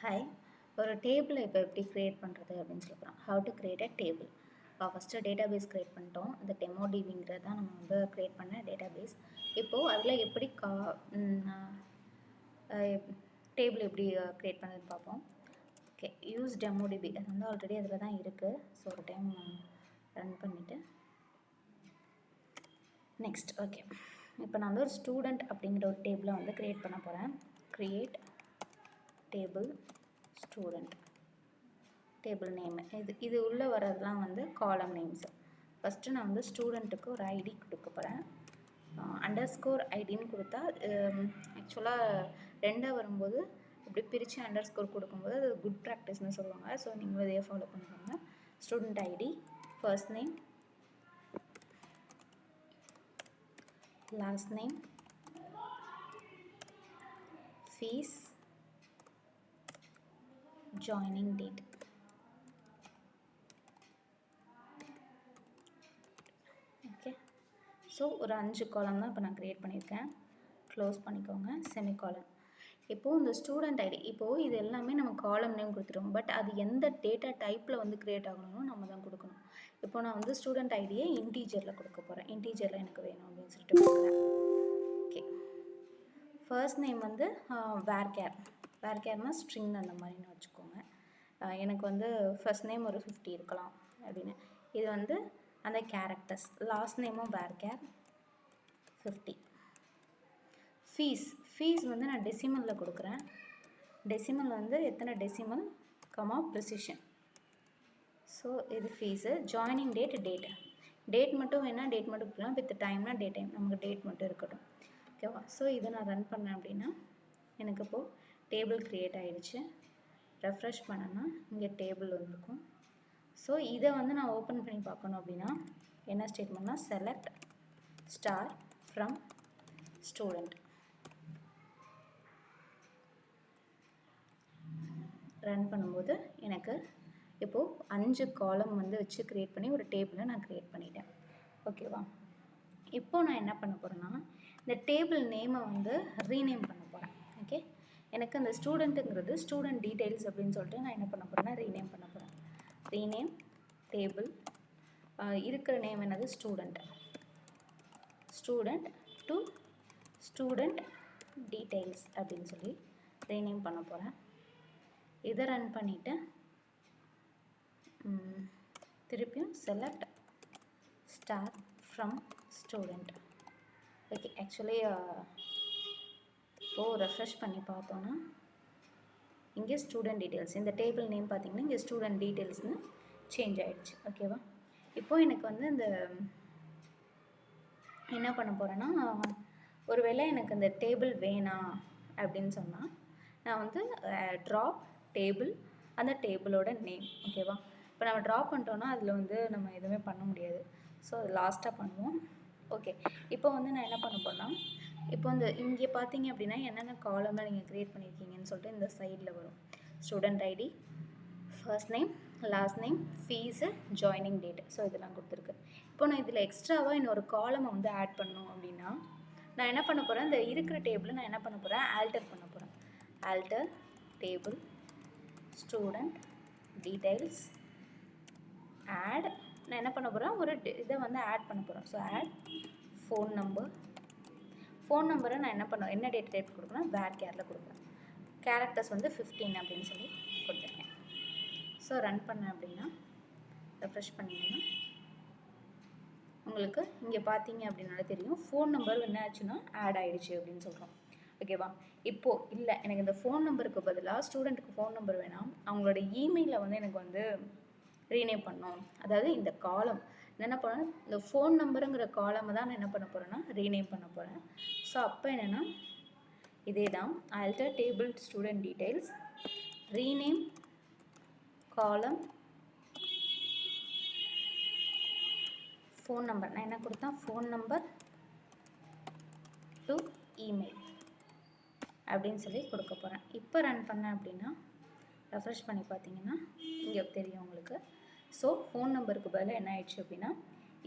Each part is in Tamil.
ஹாய், ஒரு டேபிளை இப்போ எப்படி க்ரியேட் பண்ணுறது அப்படின்னு சொல்லி போகிறோம். How to create a table. First database create பண்ணிட்டோம். இந்த டெமோடிபிங்கிறது தான் நம்ம வந்து க்ரியேட் பண்ண டேட்டாபேஸ். இப்போது அதில் எப்படி டேபிள் எப்படி க்ரியேட் பண்ணுறதுன்னு பார்ப்போம். ஓகே, யூஸ் டெமோடிபி அது வந்து ஆல்ரெடி அதில் தான் இருக்குது. ஸோ ஒரு டைம் ரன் பண்ணிவிட்டு நெக்ஸ்ட். ஓகே, இப்போ நான் வந்து ஒரு ஸ்டூடெண்ட் அப்படிங்கிற ஒரு டேபிளை வந்து க்ரியேட் பண்ண போகிறேன். Create table student, table name இது உள்ளே வரதெல்லாம் வந்து காலம் நேம்ஸு. ஃபஸ்ட்டு நான் வந்து ஸ்டூடெண்ட்டுக்கு ஒரு ஐடி கொடுக்க போகிறேன். அண்டர்ஸ்கோர் ஐடின்னு கொடுத்தா ஆக்சுவலாக ரெண்டாக வரும்போது இப்படி பிரித்து அண்டர்ஸ்கோர் கொடுக்கும்போது அது குட் ப்ராக்டிஸ்னு சொல்லுவாங்க. ஸோ நீங்களும் இதையே ஃபாலோ பண்ணுவாங்க. Student ID, first name, last name, fees, joining date. Okay, so ஒரு 5 காலம் தான் இப்போ நான் க்ரியேட் பண்ணியிருக்கேன். க்ளோஸ் பண்ணிக்கோங்க, செமிகாலம். இப்போது இந்த ஸ்டூடெண்ட் ஐடி, இப்போது இது எல்லாமே நம்ம காலம் நேம் கொடுத்துருவோம். பட் அது எந்த டேட்டா டைப்பில் வந்து க்ரியேட் ஆகணும்னு நம்ம தான் கொடுக்கணும். இப்போ நான் வந்து ஸ்டூடெண்ட் ஐடியை இன்டீஜரில் கொடுக்க போகிறேன். இன்டீஜரில் எனக்கு வேணும் அப்படின்னு சொல்லிட்டு கொடுக்குறேன். ஓகே, ஃபர்ஸ்ட் நேம் வந்து வேர்கேர். வேர்கேர்னால் ஸ்ட்ரிங் அந்த மாதிரின்னு வச்சுக்கோங்க. எனக்கு வந்து ஃபர்ஸ்ட் நேம் ஒரு 50 இருக்கலாம் அப்படின்னு. இது வந்து அந்த கேரக்டர்ஸ். லாஸ்ட் நேமும் வேர்கேர் 50. ஃபீஸ் வந்து நான் டெசிமலில் கொடுக்குறேன். டெசிமல் வந்து எத்தனை டெசிமல் கமா ப்ரிசிஷன். ஸோ இது ஃபீஸு. ஜாயினிங் டேட் மட்டும் வேணால் டேட் மட்டும் கொடுக்கலாம். வித் டைம்னா டைம், நமக்கு டேட் மட்டும் இருக்கட்டும். ஓகேவா? ஸோ இதை நான் ரன் பண்ணேன் அப்படின்னா எனக்கு இப்போது டேபிள் க்ரியேட் ஆகிடுச்சு. ரெஃப்ரெஷ் பண்ணேன்னா இங்கே டேபிள் வந்துருக்கும். ஸோ இதை வந்து நான் ஓப்பன் பண்ணி பார்க்கணும் அப்படின்னா என்ன ஸ்டேட்மெண்ட்னா select star from student. Run பண்ணும்போது எனக்கு இப்போது 5 காலம் வந்து வச்சு க்ரியேட் பண்ணி ஒரு டேபிளை நான் க்ரியேட் பண்ணிட்டேன். ஓகேவா? இப்போது நான் என்ன பண்ண போகிறேன்னா இந்த டேபிள் நேமை வந்து ரீநேம் பண்ண போகிறேன். ஓகே, எனக்கு அந்த ஸ்டூடெண்ட்டுங்கிறது ஸ்டூடெண்ட் டீட்டெயில்ஸ் அப்படின்னு சொல்லிட்டு நான் என்ன பண்ண போகிறேன்னா ரீநேம் பண்ண போகிறேன். ரீநேம் டேபிள், இருக்கிற நேம் என்னது ஸ்டூடெண்ட் டு ஸ்டூடெண்ட் டீட்டெயில்ஸ் அப்படின்னு சொல்லி ரீநேம் பண்ண போகிறேன். இதை ரன் பண்ணிவிட்டு திருப்பியும் select star from student. Okay, actually இப்போது ரெஃப்ரெஷ் பண்ணி பார்த்தோன்னா இங்கே ஸ்டூடெண்ட் டீட்டெயில்ஸ், இந்த டேபிள் நேம் பார்த்திங்கன்னா இங்கே ஸ்டூடெண்ட் டீட்டெயில்ஸ்னு சேஞ்ச் ஆகிடுச்சு. ஓகேவா? இப்போது எனக்கு வந்து இந்த என்ன பண்ண போகிறேன்னா ஒருவேளை எனக்கு இந்த டேபிள் வேணாம் அப்படின்னு சொன்னால் நான் வந்து ட்ராப் டேபிள், அந்த டேபிளோட நேம். ஓகேவா? இப்போ நம்ம ட்ராப் பண்ணிட்டோன்னா அதில் வந்து நம்ம எதுவுமே பண்ண முடியாது. ஸோ அது லாஸ்ட்டாக பண்ணுவோம். ஓகே, இப்போ வந்து நான் என்ன பண்ண போகிறேன்னா இப்போ இந்த இங்கே பார்த்தீங்க அப்படின்னா என்னென்ன காலமாக நீங்கள் க்ரியேட் பண்ணியிருக்கீங்கன்னு சொல்லிட்டு இந்த சைடில் வரும். Student ID, first name, last name, fees, joining date. So இதெல்லாம் கொடுத்துருக்கு. இப்போ நான் இதில் எக்ஸ்ட்ராவாக இன்னொரு காலமை வந்து ஆட் பண்ணணும் அப்படின்னா நான் என்ன பண்ண போகிறேன், இந்த இருக்கிற டேபிளை நான் என்ன பண்ண போகிறேன், ஆல்டர் பண்ண போகிறேன். Alter table student details add. நான் என்ன பண்ண போகிறேன், ஒரு இதை வந்து ஆட் பண்ண போகிறேன். ஸோ ஆட் ஃபோன் நம்பரை நான் என்ன டேட் டைப் கொடுக்குறேன், வேர்கேரில் கொடுக்குறேன். கேரக்டர்ஸ் வந்து 15 அப்படின்னு சொல்லி கொடுத்துருக்கேன். ஸோ ரன் பண்ணேன் அப்படின்னா ரெஃப்ரெஷ் பண்ணிங்கன்னா உங்களுக்கு இங்கே பார்த்தீங்க அப்படின்னாலே தெரியும் ஃபோன் நம்பர் என்ன ஆச்சுன்னா ஆட் ஆகிடுச்சு அப்படின்னு சொல்கிறோம். ஓகேவா? இப்போது இல்லை எனக்கு இந்த ஃபோன் நம்பருக்கு பதிலாக ஸ்டூடெண்ட்டுக்கு ஃபோன் நம்பர் வேணாம், அவங்களோட இமெயிலை வந்து எனக்கு வந்து ரீநேம் பண்ணோம். அதாவது இந்த காலம் என்ன பண்ணேன், இந்த ஃபோன் நம்பருங்கிற காலமை தான் நான் என்ன பண்ண போகிறேன்னா ரீநேம் பண்ண போகிறேன். ஸோ அப்போ என்னென்னா இதே தான் alter table student details rename காலம் ஃபோன் நம்பர். நான் என்ன கொடுத்தேன், ஃபோன் நம்பர் டு இமெயில் அப்படின்னு சொல்லி கொடுக்க போகிறேன். இப்போ ரன் பண்ணேன் அப்படின்னா ரெஃப்ரெஷ் பண்ணி பார்த்தீங்கன்னா இங்கே தெரியும் உங்களுக்கு. ஸோ ஃபோன் நம்பருக்கு பதிலாக என்ன ஆயிடுச்சு அப்படின்னா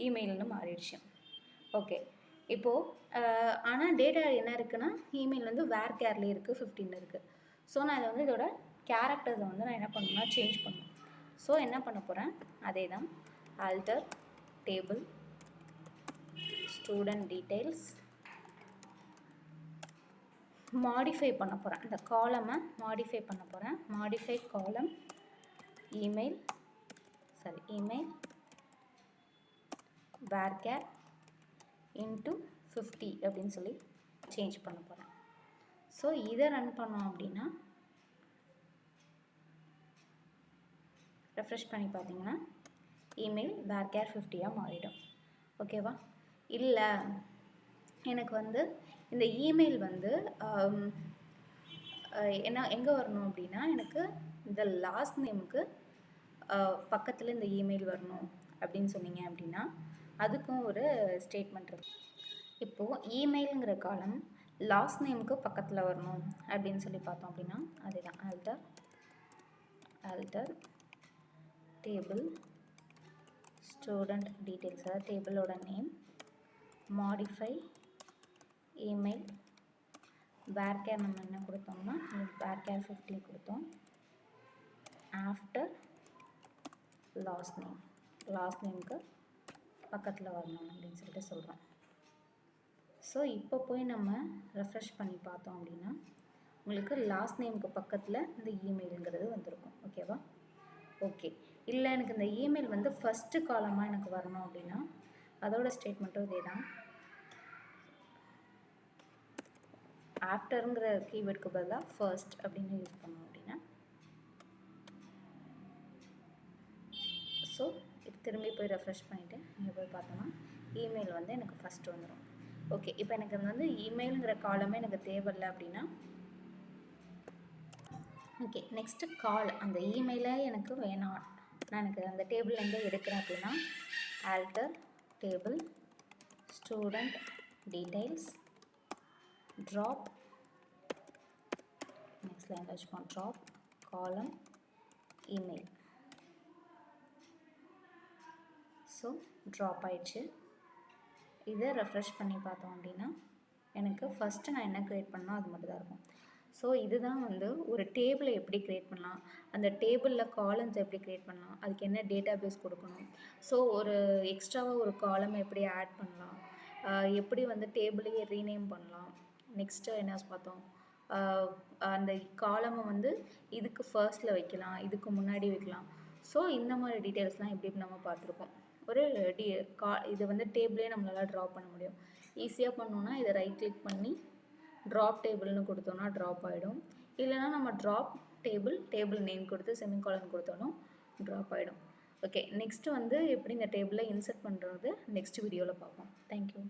இமெயில்னு மாறிடுச்சு. ஓகே, இப்போது ஆனால் டேட்டா என்ன இருக்குன்னா இமெயில் வந்து வேர்கேர்லேயே இருக்குது, 15 இருக்குது. ஸோ நான் இதை வந்து இதோட கேரக்டர்ஸை வந்து நான் என்ன பண்ணணும்னா சேஞ்ச் பண்ணணும். ஸோ என்ன பண்ண போகிறேன், அதே தான் alter table student details, modify பண்ண போகிறேன். இந்த காலமை மாடிஃபை பண்ண போகிறேன். மாடிஃபை காலம் இமெயில் varchar into 50 அப்படின்னு சொல்லி சேஞ்ச் பண்ண போகிறேன். ஸோ இதை ரன் பண்ணோம் அப்படின்னா ரெஃப்ரெஷ் பண்ணி பார்த்தீங்கன்னா இமெயில் varchar 50 மாறிடும். ஓகேவா? இல்லை எனக்கு வந்து இந்த இமெயில் வந்து என்ன எங்கே வரணும் அப்படின்னா, எனக்கு இந்த லாஸ்ட் நேமுக்கு பக்கத்தில் இந்த இமெயில் வரணும் அப்படின்னு சொன்னீங்க அப்படின்னா அதுக்கும் ஒரு ஸ்டேட்மெண்ட் இருக்கு. இப்போது இமெயிலுங்கிற காலம் லாஸ்ட் நேமுக்கு பக்கத்தில் வரணும் அப்படின்னு சொல்லி பார்த்தோம் அப்படின்னா அதுதான் ஆல்டர் டேபிள் ஸ்டூடெண்ட் டீட்டெயில்ஸ், அதாவது டேபிளோட நேம், மாடிஃபை இமெயில் varchar நம்ம என்ன கொடுத்தோம்னா varchar 50 கொடுத்தோம். ஆஃப்டர் லாஸ்ட் நேமுக்கு பக்கத்தில் வரணும் அப்படின்னு சொல்லிட்டு சொல்கிறோம். ஸோ இப்போ போய் நம்ம ரெஃப்ரெஷ் பண்ணி பார்த்தோம் அப்படின்னா உங்களுக்கு லாஸ்ட் நேமுக்கு பக்கத்தில் இந்த இமெயிலுங்கிறது வந்திருக்கும். ஓகேவா? ஓகே. இல்லை எனக்கு இந்த இமெயில் வந்து ஃபஸ்ட்டு காலமாக எனக்கு வரணும் அப்படின்னா அதோட ஸ்டேட்மெண்ட்டும் இதே தான். ஆஃப்டருங்கிற கீவேர்டுக்கு பதிலாக ஃபர்ஸ்ட் அப்படின்னு யூஸ் பண்ணோம் அப்படின்னா ஸோ இப்போ திரும்பி போய் ரெஃப்ரெஷ் பண்ணிவிட்டு இங்கே போய் பார்த்தோன்னா இமெயில் வந்து எனக்கு ஃபஸ்ட்டு வந்துடும். ஓகே. இப்போ எனக்கு வந்து இமெயிலுங்கிற காலமே எனக்கு தேவையில்லை அப்படின்னா ஓகே நெக்ஸ்ட்டு கால், அந்த இமெயிலே எனக்கு வேணாம், நான் எனக்கு அந்த டேபிள்லேருந்தே எடுக்கிறேன் அப்படின்னா alter table student details drop, next line வச்சுப்போம், drop column email. So drop ஆயிடுச்சு. இதை ரெஃப்ரெஷ் பண்ணி பார்த்தோம் அப்படின்னா எனக்கு ஃபஸ்ட்டு நான் என்ன க்ரியேட் பண்ணால் அது மட்டும் தான் இருக்கும். ஸோ இதுதான் வந்து ஒரு டேபிளை எப்படி க்ரியேட் பண்ணலாம், அந்த டேபிளில் காலம்ஸ் எப்படி க்ரியேட் பண்ணலாம், அதுக்கு என்ன டேட்டா பேஸ் கொடுக்கணும், ஸோ ஒரு எக்ஸ்ட்ராவாக ஒரு காலம் எப்படி ஆட் பண்ணலாம், எப்படி வந்து டேபிளையே ரீநேம் பண்ணலாம், நெக்ஸ்ட்டு என்ன பார்த்தோம், அந்த காலமை வந்து இதுக்கு ஃபர்ஸ்ட்டில் வைக்கலாம், இதுக்கு முன்னாடி வைக்கலாம். ஸோ இந்த மாதிரி டீட்டெயில்ஸ்லாம் எப்படி நம்ம பார்த்துருக்கோம். ஒரு இது வந்து டேபிளே நம்மளால் ட்ரா பண்ண முடியும். ஈஸியாக பண்ணோன்னா இதை ரைட் கிளிக் பண்ணி ட்ராப் டேபிள்னு கொடுத்தோன்னா ட்ராப் ஆகிடும். இல்லைனா நம்ம ட்ராப் டேபிள் நேம் கொடுத்து செமிகாலன் கொடுத்தாலும் ட்ராப் ஆகிடும். ஓகே. நெக்ஸ்ட்டு வந்து எப்படி இந்த டேபிளை இன்சர்ட் பண்ணுறது நெக்ஸ்ட் வீடியோவில் பார்ப்போம். தேங்க்யூ.